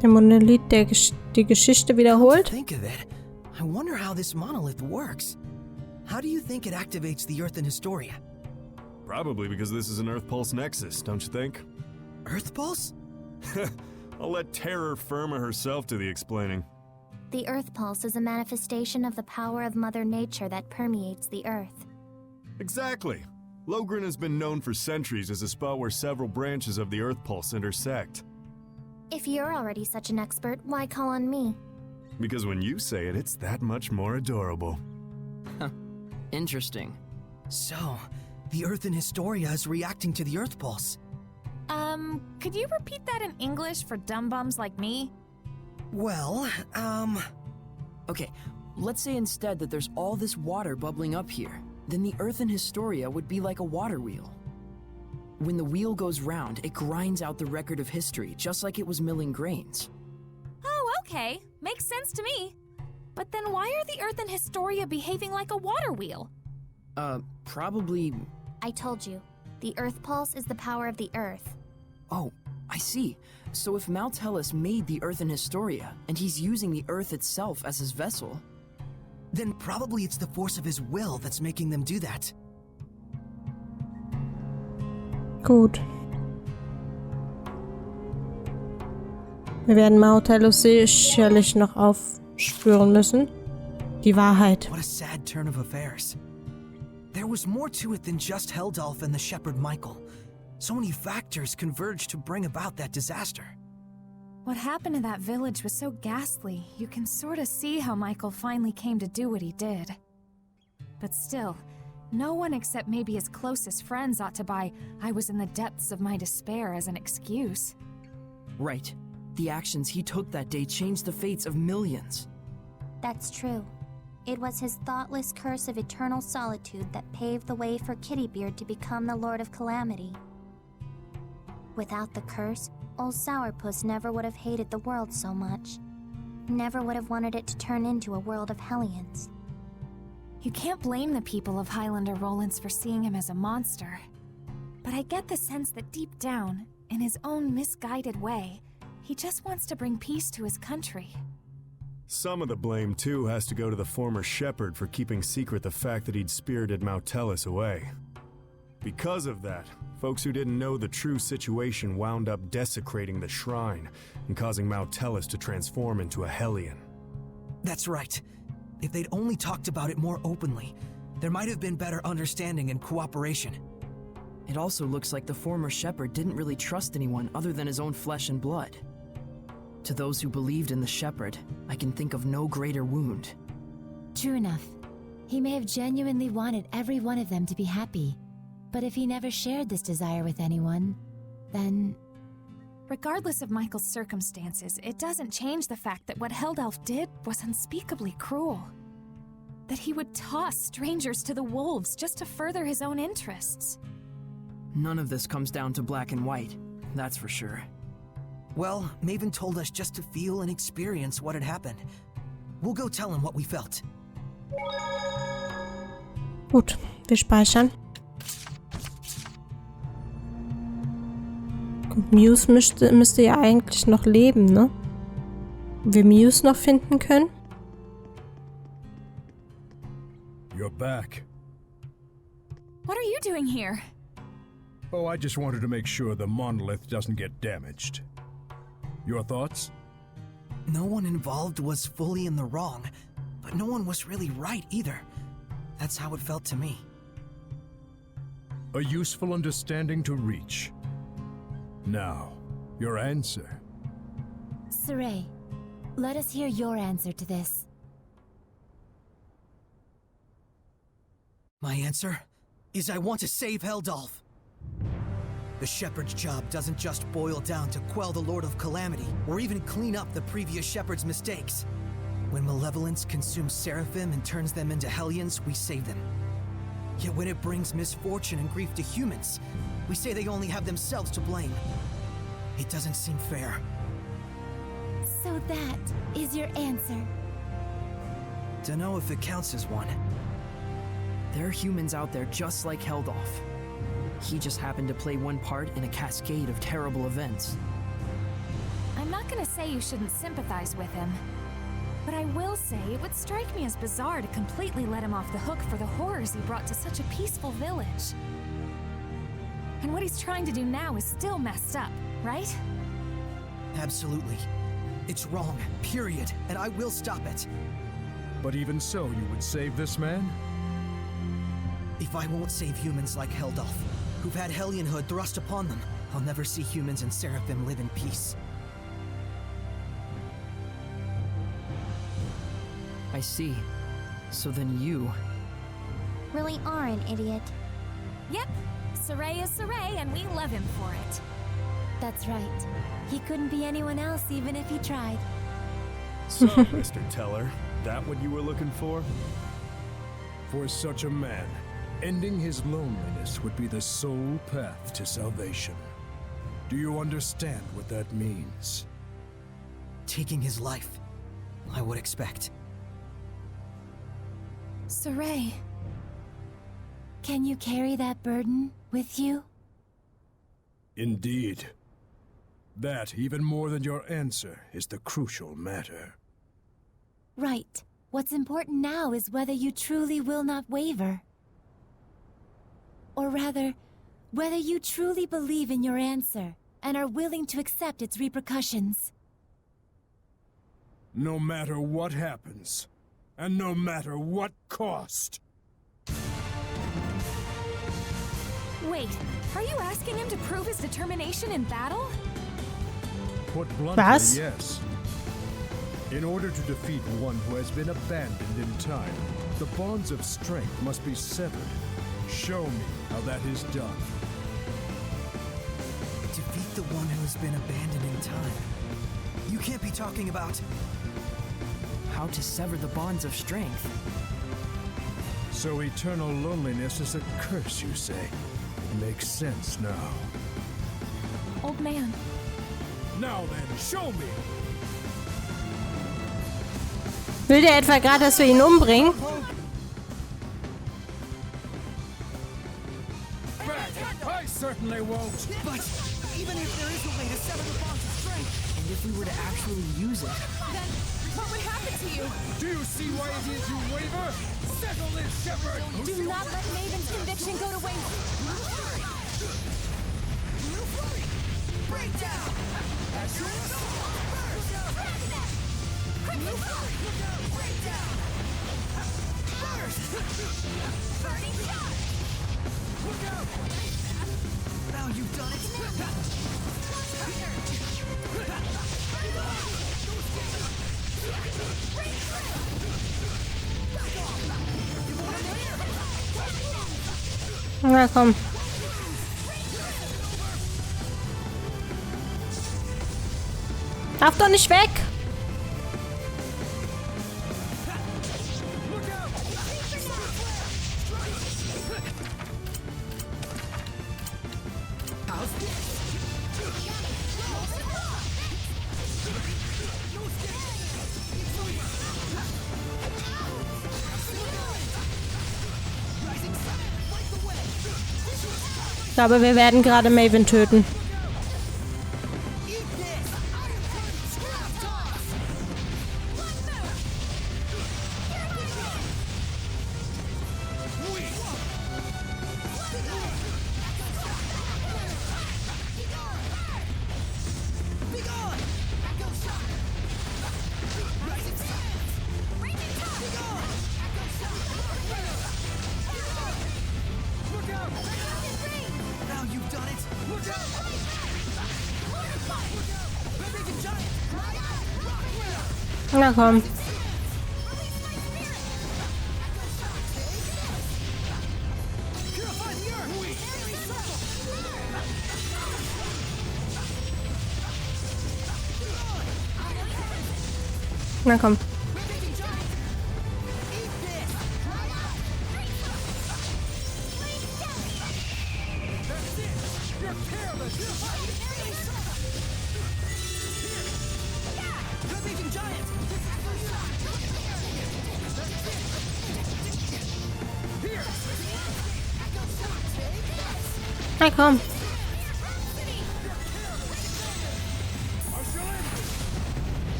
Der Monolith, der die Geschichte wiederholt. Think of it. I wonder how this monolith works. How do you think it activates the Earth in Historia? Probably because this is an Earth Pulse nexus, don't you think? Earth Pulse? I'll let Terror Firma herself do the explaining. The Earth Pulse is a manifestation of the power of Mother Nature that permeates the Earth. Exactly. Logren has been known for centuries as a spot where several branches of the Earth Pulse intersect. If you're already such an expert, why call on me? Because when you say it, it's that much more adorable. Interesting. So, the Earth in Historia is reacting to the Earth Pulse. Could you repeat that in English for dumb bums like me? Well, Okay, let's say instead that there's all this water bubbling up here. Then the Earth in Historia would be like a water wheel. When the wheel goes round, it grinds out the record of history, just like it was milling grains. Oh, okay. Makes sense to me. But then why are the Earth and Historia behaving like a water wheel? Probably... I told you, the Earth Pulse is the power of the Earth. Oh, I see. So if Maltellus made the Earth in Historia, and he's using the Earth itself as his vessel... Then probably it's the force of his will that's making them do that. Gut. Wir werden Maltellus sicherlich noch aufspüren müssen. Die Wahrheit. What a sad turn of affairs. There was more to it than just Heldalf and the shepherd Michael. So many factors converged to bring about that disaster. What happened in that village was so ghastly, you can sort of see how Michael finally came to do what he did. But still, no one except maybe his closest friends ought to buy "I was in the depths of my despair" as an excuse. Right. The actions he took that day changed the fates of millions. That's true. It was his thoughtless curse of eternal solitude that paved the way for Kittybeard to become the Lord of Calamity. Without the curse, old Sourpuss never would have hated the world so much. Never would have wanted it to turn into a world of hellions. You can't blame the people of Highlander Rollins for seeing him as a monster. But I get the sense that deep down, in his own misguided way, he just wants to bring peace to his country. Some of the blame, too, has to go to the former shepherd for keeping secret the fact that he'd spirited Maltellus away. Because of that, folks who didn't know the true situation wound up desecrating the shrine and causing Maltellus to transform into a Hellion. That's right. If they'd only talked about it more openly, there might have been better understanding and cooperation. It also looks like the former shepherd didn't really trust anyone other than his own flesh and blood. To those who believed in the shepherd, I can think of no greater wound. True enough. He may have genuinely wanted every one of them to be happy. But if he never shared this desire with anyone, then... Regardless of Michael's circumstances, it doesn't change the fact that what Heldalf did was unspeakably cruel. That he would toss strangers to the wolves just to further his own interests. None of this comes down to black and white, that's for sure. Well, Maven told us just to feel and experience what had happened. We'll go tell him what we felt. Gut, wir speichern. Muse müsste ja eigentlich noch leben, ne? Ob wir Muse noch finden können? You're back. What are you doing here? Oh, I just wanted to make sure the monolith doesn't get damaged. Your thoughts? No one involved was fully in the wrong, but no one was really right either. That's how it felt to me. A useful understanding to reach. Now, your answer. Saray, let us hear your answer to this. My answer is I want to save Heldalf. The shepherd's job doesn't just boil down to quell the Lord of Calamity, or even clean up the previous shepherd's mistakes. When malevolence consumes seraphim and turns them into hellions, we save them. Yet when it brings misfortune and grief to humans, we say they only have themselves to blame. It doesn't seem fair. So that is your answer. Dunno if it counts as one. There are humans out there just like Heldalf. He just happened to play one part in a cascade of terrible events. I'm not gonna say you shouldn't sympathize with him, but I will say it would strike me as bizarre to completely let him off the hook for the horrors he brought to such a peaceful village. And what he's trying to do now is still messed up, right? Absolutely. It's wrong, period, and I will stop it. But even so, you would save this man? If I won't save humans like Heldolf, who've had Hellianhood thrust upon them, I'll never see humans and Seraphim live in peace. I see. So then you... Really are an idiot. Yep, Saray is Saray, and we love him for it. That's right. He couldn't be anyone else even if he tried. So, Mr. Teller, that what you were looking for? For such a man, ending his loneliness would be the sole path to salvation. Do you understand what that means? Taking his life, I would expect. Saray. Can you carry that burden with you? Indeed. That, even more than your answer, is the crucial matter. Right. What's important now is whether you truly will not waver. Or rather, whether you truly believe in your answer and are willing to accept its repercussions. No matter what happens, and no matter what cost. Wait, are you asking him to prove his determination in battle? Put bluntly, Was? yes. In order to defeat one who has been abandoned in time, the bonds of strength must be severed. Show me how that is done. Defeat the one who has been abandoned in time. You can't be talking about... How to sever the bonds of strength. So eternal loneliness is a curse, you say? It makes sense now. Old man. Now then, show me! Will der etwa gerade, dass wir ihn umbringen? I certainly won't. But even if there is a way to sever the bonds of strength... And if we were to actually use it... Then what would happen to you? Do you see why it is you waver? Settle this, shepherd! Do not let Maven's conviction go to waste. Break down! Now you've done it! Na komm. Darf doch nicht weg! Ich glaube, wir werden gerade Maven töten. Na komm. Na komm. Na komm.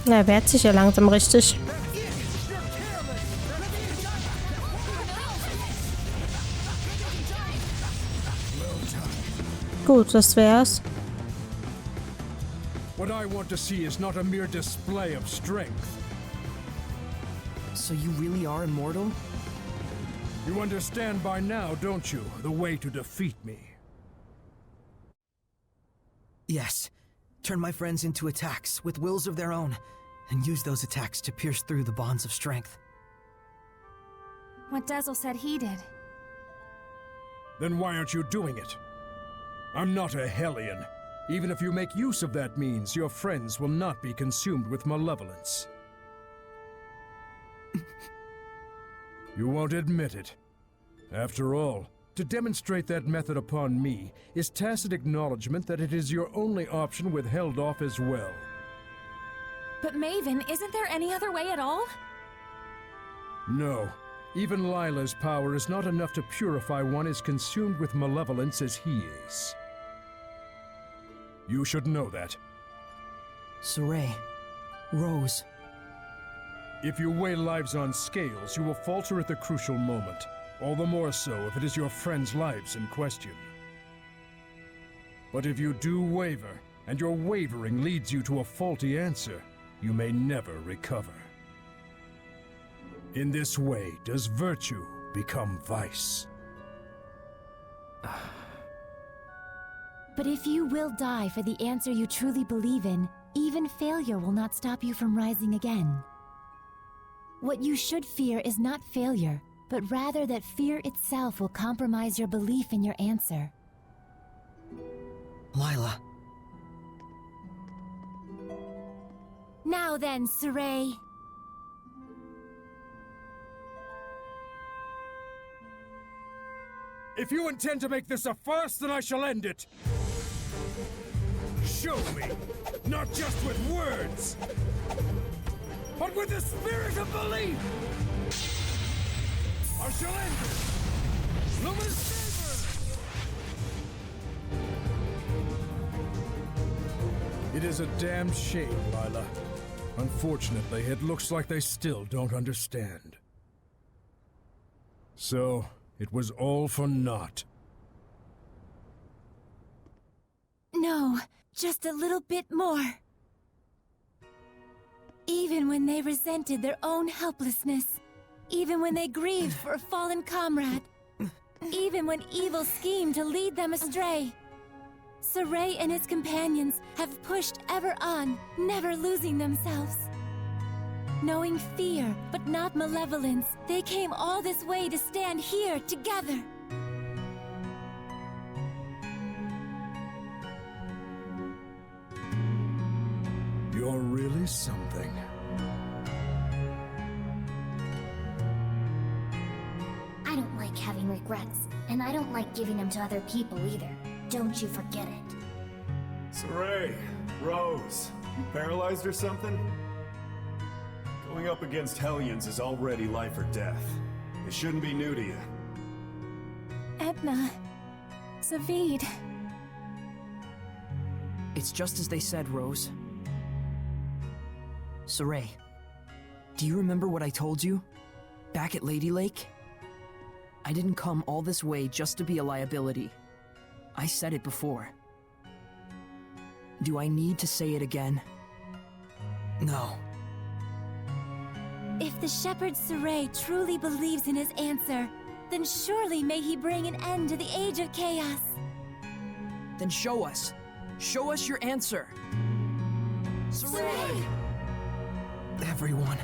Na, er wehrt sich ja langsam richtig. Gut, das wär's. What I want to see is not a mere display of strength. So you really are immortal? You understand by now, don't you, the way to defeat me? Yes. Turn my friends into attacks with wills of their own, and use those attacks to pierce through the bonds of strength. What Dazzle said he did. Then why aren't you doing it? I'm not a Hellion. Even if you make use of that means, your friends will not be consumed with malevolence. You won't admit it. After all, to demonstrate that method upon me is tacit acknowledgement that it is your only option withheld off as well. But Maven, isn't there any other way at all? No. Even Lila's power is not enough to purify one as consumed with malevolence as he is. You should know that. Saray. Rose. If you weigh lives on scales, you will falter at the crucial moment. All the more so if it is your friends' lives in question. But if you do waver, and your wavering leads you to a faulty answer, you may never recover. In this way does virtue become vice. But if you will die for the answer you truly believe in, even failure will not stop you from rising again. What you should fear is not failure, but rather that fear itself will compromise your belief in your answer. Lila. Now then, Saray. If you intend to make this a farce, then I shall end it. Show me, not just with words, but with the spirit of belief. I shall end it. Luminous Saber! It is a damn shame, Lila. Unfortunately, it looks like they still don't understand. So, it was all for naught. No, just a little bit more. Even when they resented their own helplessness, even when they grieved for a fallen comrade, even when evil schemed to lead them astray, Saray and his companions have pushed ever on, never losing themselves. Knowing fear, but not malevolence, they came all this way to stand here together. You're really something. I don't like having regrets, and I don't like giving them to other people either. Don't you forget it. Saray, Rose, you paralyzed or something? Going up against Hellions is already life or death. It shouldn't be new to you. Edna. Zavid. It's just as they said, Rose. Saray, do you remember what I told you? Back at Lady Lake? I didn't come all this way just to be a liability. I said it before. Do I need to say it again? No. If the shepherd Saray truly believes in his answer, then surely may he bring an end to the age of chaos. Then show us. Show us your answer. Saray! Everyone.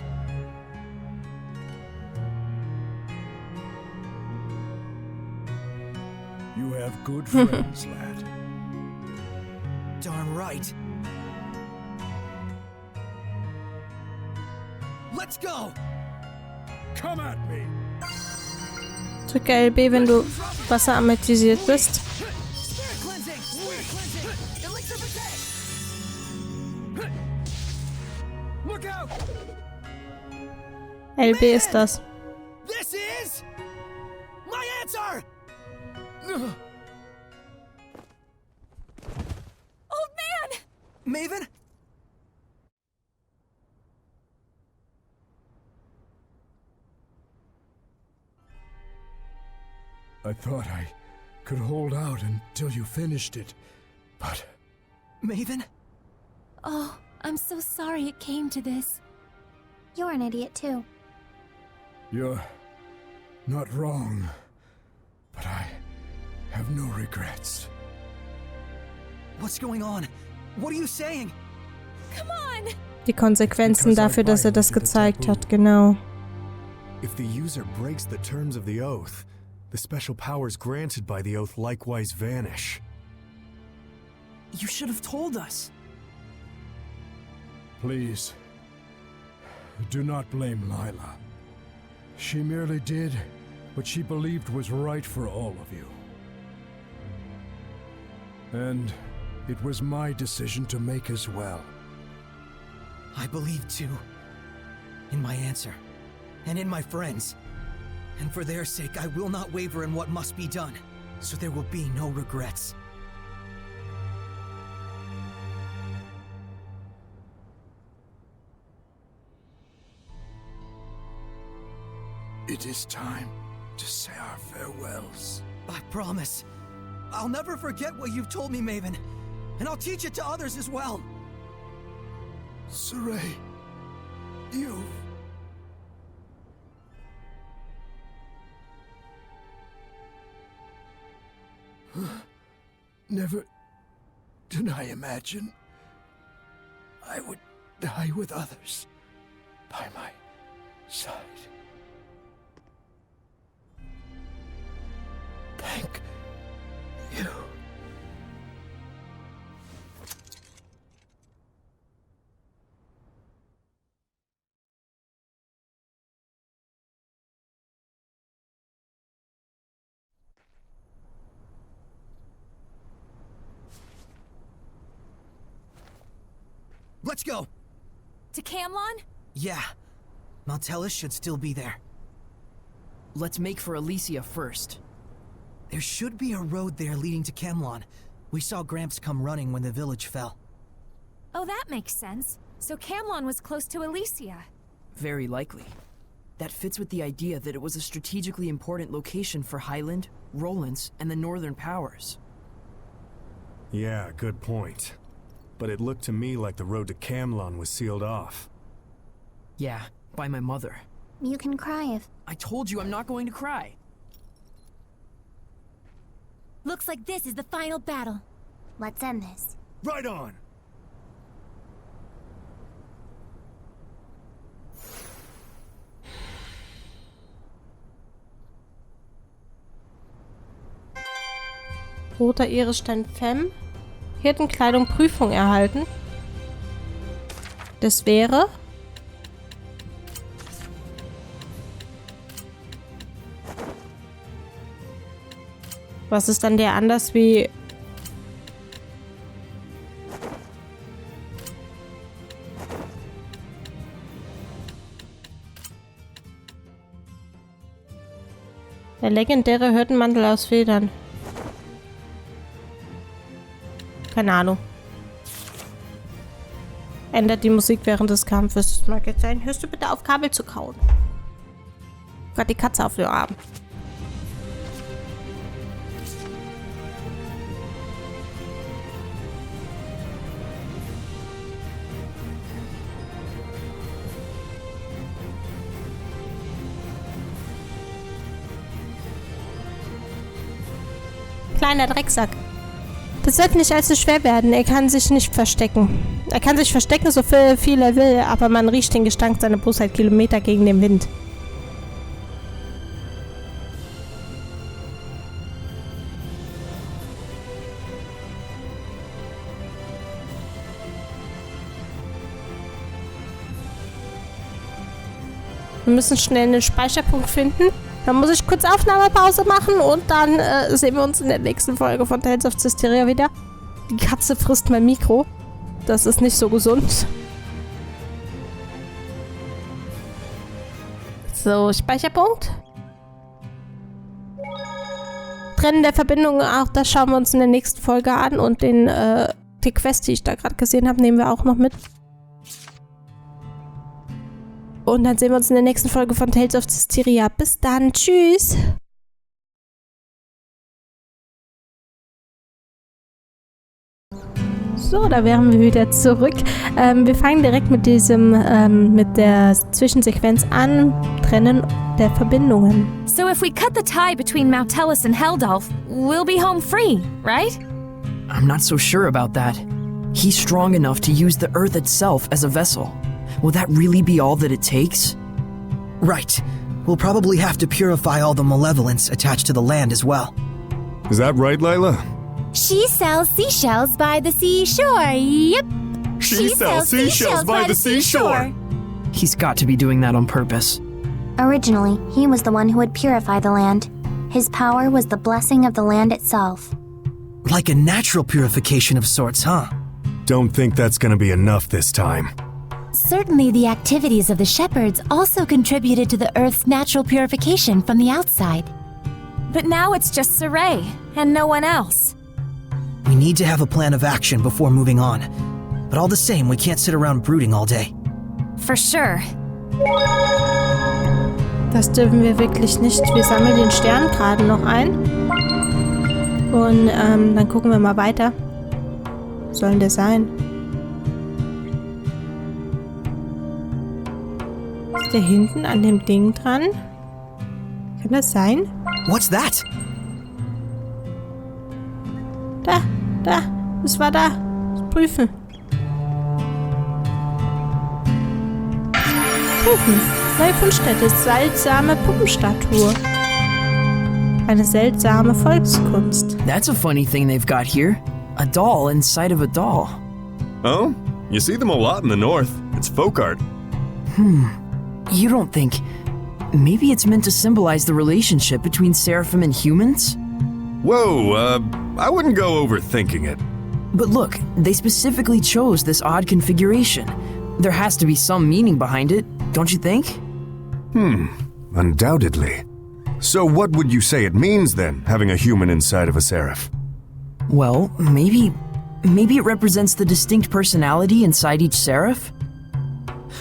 You have good friends, lad. Darn right. Let's go! Come at me! Drücke LB, wenn du Wasser amatisiert bist. Spirit cleansing! Spirit cleansing! Elixir protect! Look out! LB ist das. This is my answer! Old man! Maven? I thought I could hold out until you finished it, but... Maven? Oh, I'm so sorry it came to this. You're an idiot too. You're not wrong, but I have no regrets. What's going on? What are you saying? Come on! Die Konsequenzen dafür, dass er das gezeigt hat, genau. If the user breaks the terms of the oath, the special powers granted by the oath likewise vanish. You should have told us. Please, do not blame Lila. She merely did what she believed was right for all of you. And it was my decision to make as well. I believe too. In my answer. And in my friends. And for their sake, I will not waver in what must be done. So there will be no regrets. It is time to say our farewells. I promise. I'll never forget what you've told me, Maven. And I'll teach it to others as well. Saray, you... Never did I imagine I would die with others by my side. Thank you. Let's go! To Camlon? Yeah. Maltellus should still be there. Let's make for Elysia first. There should be a road there leading to Camlon. We saw Gramps come running when the village fell. Oh, that makes sense. So Camlon was close to Elysia. Very likely. That fits with the idea that it was a strategically important location for Highland, Rollins, and the Northern Powers. Yeah, good point. But it looked to me like the road to Camlon was sealed off. Yeah, by my mother. You can cry if... I told you I'm not going to cry. Looks like this is the final battle. Let's end this. Right on! Roter Ehrestein Fem. Hirtenkleidung Prüfung erhalten. Das wäre... Was ist dann der anders wie... Der legendäre Hirtenmantel aus Federn. Keine Ahnung. Ändert die Musik während des Kampfes. Das mag jetzt sein. Hörst du bitte auf, Kabel zu kauen? Gott, die Katze auf dem Arm. Kleiner Drecksack. Das wird nicht allzu schwer werden. Er kann sich nicht verstecken. Er kann sich verstecken, so viel er will, aber man riecht den Gestank seiner Bosheit Kilometer gegen den Wind. Wir müssen schnell einen Speicherpunkt finden. Dann muss ich kurz Aufnahmepause machen und dann sehen wir uns in der nächsten Folge von Tales of ZESTIRIA wieder. Die Katze frisst mein Mikro. Das ist nicht so gesund. So, Speicherpunkt. Trennen der Verbindung, auch das schauen wir uns in der nächsten Folge an. Und die Quest, die ich da gerade gesehen habe, nehmen wir auch noch mit. Und dann sehen wir uns in der nächsten Folge von Tales of ZESTIRIA. Bis dann. Tschüss. So, da wären wir wieder zurück. Wir fangen direkt mit mit der Zwischensequenz an. Trennen der Verbindungen. So if we cut the tie between Mautellus and Heldolf, we'll be home free, right? I'm not so sure about that. He's strong enough to use the Earth itself as a vessel. Will that really be all that it takes? Right. We'll probably have to purify all the malevolence attached to the land as well. Is that right, Layla? She sells seashells by the seashore. Yep. She sells seashells by the seashore. He's got to be doing that on purpose. Originally, he was the one who would purify the land. His power was the blessing of the land itself. Like a natural purification of sorts, huh? Don't think that's gonna be enough this time. Certainly the activities of the shepherds also contributed to the Earth's natural purification from the outside. But now it's just Saray, and no one else. We need to have a plan of action before moving on. But all the same, we can't sit around brooding all day. For sure. Das dürfen wir wirklich nicht. Wir sammeln den Stern gerade noch ein. Und dann gucken wir mal weiter. Was soll denn der sein? Ist der hinten an dem Ding dran? Kann das sein? What's that? Da. Es war da. Prüfen. Neue Fundstätte. Seltsame Puppenstatue. Eine seltsame Volkskunst. That's a funny thing they've got here. A doll inside of a doll. Oh? You see them a lot in the north. It's folk art. You don't think... Maybe it's meant to symbolize the relationship between seraphim and humans? Whoa, I wouldn't go overthinking it. But look, they specifically chose this odd configuration. There has to be some meaning behind it, don't you think? Undoubtedly. So what would you say it means then, having a human inside of a seraph? Well, maybe it represents the distinct personality inside each seraph?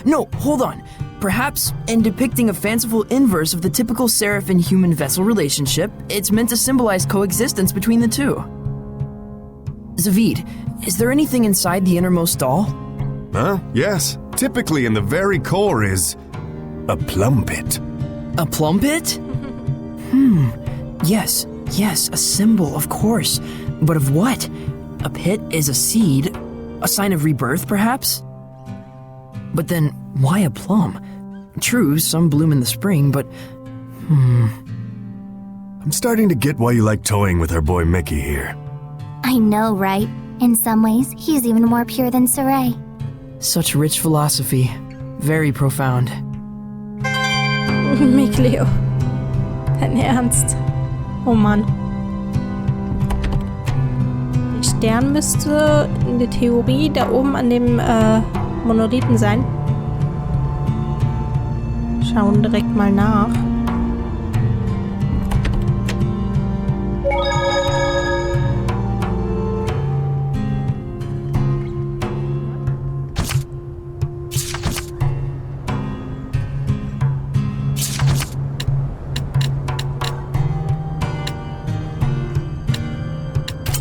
No, hold on. Perhaps, in depicting a fanciful inverse of the typical seraph and human vessel relationship, it's meant to symbolize coexistence between the two. Zavid, is there anything inside the innermost doll? Huh? Yes. Typically in the very core is... a plum pit. A plum pit? Yes, a symbol, of course. But of what? A pit is a seed, a sign of rebirth, perhaps? But then, why a plum? True, some bloom in the spring, but... I'm starting to get why you like toying with our boy Mickey here. I know, right? In some ways, he's even more pure than Saray. Such rich philosophy. Very profound. Mikleo. Dein Ernst? Oh Mann. Der Stern müsste in der Theorie da oben an dem Monolithen sein. Schauen direkt mal nach.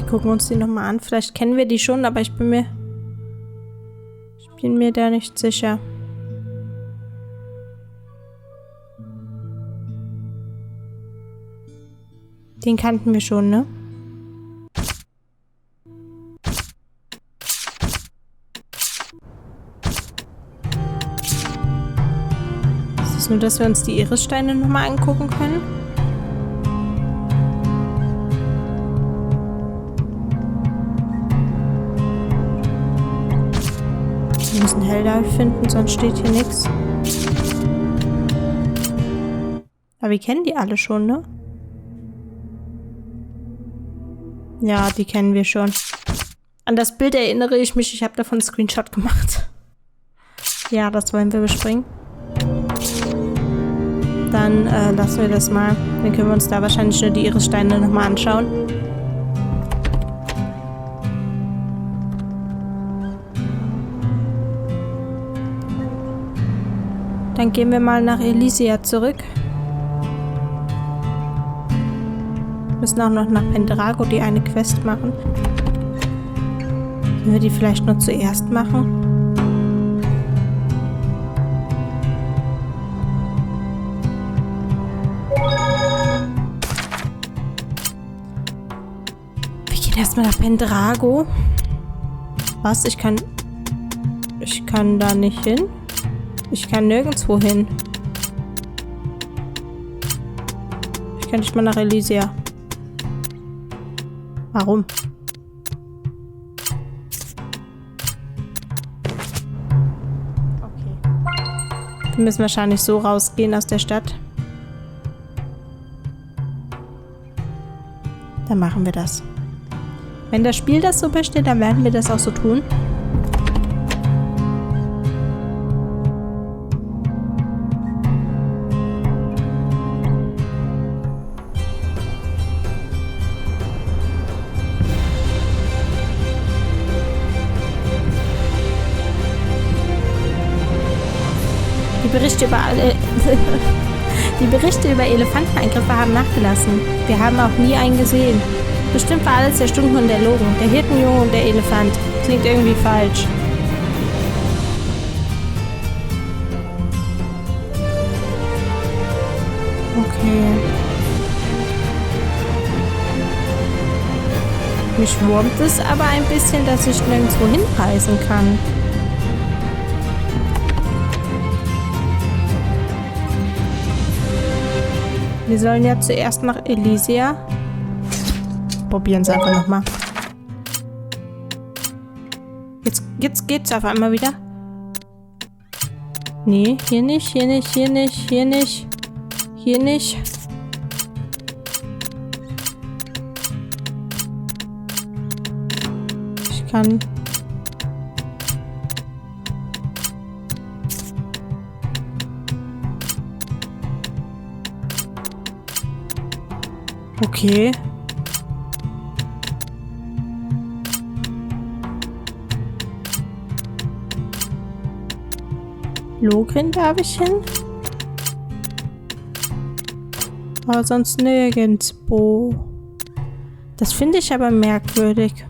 Gucken wir uns die nochmal an. Vielleicht kennen wir die schon, aber ich bin mir da nicht sicher. Den kannten wir schon, ne? Ist es nur, dass wir uns die Irissteine nochmal angucken können? Wir müssen Heldolf finden, sonst steht hier nichts. Aber wir kennen die alle schon, ne? Ja, die kennen wir schon. An das Bild erinnere ich mich. Ich habe davon einen Screenshot gemacht. Ja, das wollen wir bespringen. Dann lassen wir das mal. Dann können wir uns da wahrscheinlich nur die Irissteine nochmal anschauen. Dann gehen wir mal nach Elysia zurück. Wir müssen auch noch nach Pendrago die eine Quest machen. Können wir die vielleicht nur zuerst machen? Wir gehen erstmal nach Pendrago. Was? Ich kann da nicht hin? Ich kann nirgendwo hin. Ich kann nicht mal nach Elysia. Warum? Okay. Wir müssen wahrscheinlich so rausgehen aus der Stadt. Dann machen wir das. Wenn das Spiel das so besteht, dann werden wir das auch so tun. Die Berichte über Elefanteneingriffe haben nachgelassen. Wir haben auch nie einen gesehen. Bestimmt war alles der Stundenhund erlogen. Der Hirtenjunge und der Elefant. Klingt irgendwie falsch. Okay. Mich wurmt es aber ein bisschen, dass ich nirgendwo hinreisen kann. Wir sollen ja zuerst nach Elysia. Probieren es einfach nochmal. Jetzt geht's auf einmal wieder. Nee, hier nicht, hier nicht, hier nicht, hier nicht. Hier nicht. Ich kann... Okay. Logrin darf ich hin? Aber sonst nirgendwo. Das finde ich aber merkwürdig.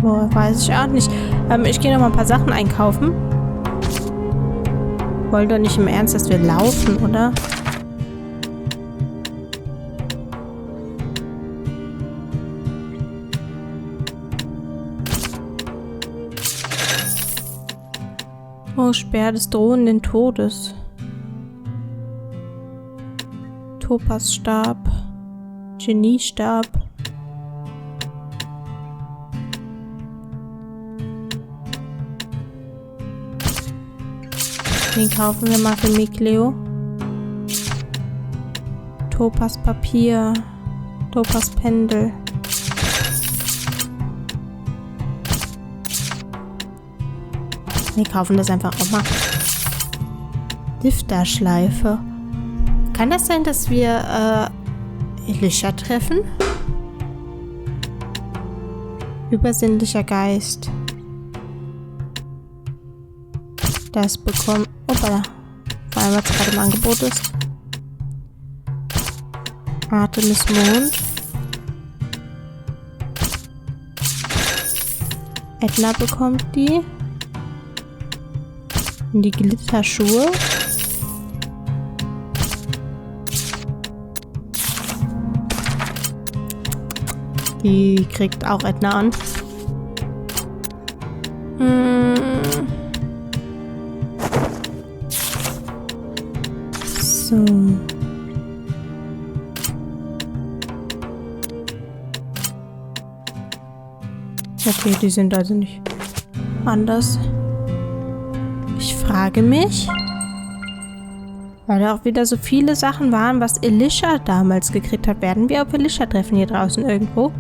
Boah, weiß ich auch nicht. Ich gehe noch mal ein paar Sachen einkaufen. Wollt doch nicht im Ernst, dass wir laufen, oder? Oh, Speer des drohenden Todes. Topasstab. Geniestab. Den kaufen wir mal für Mikleo. Topas Papier. Topas Pendel. Wir kaufen das einfach auch mal. Lifterschleife. Kann das sein, dass wir Elisha treffen? Übersinnlicher Geist. Das bekommen... Opala. Vor allem, was gerade im Angebot ist. Atem des Mond. Edna bekommt die. Und die Glitterschuhe. Die kriegt auch Edna an. So. Okay, die sind also nicht anders. Ich frage mich, weil da auch wieder so viele Sachen waren, was Elisha damals gekriegt hat. Werden wir auf Elisha treffen hier draußen irgendwo?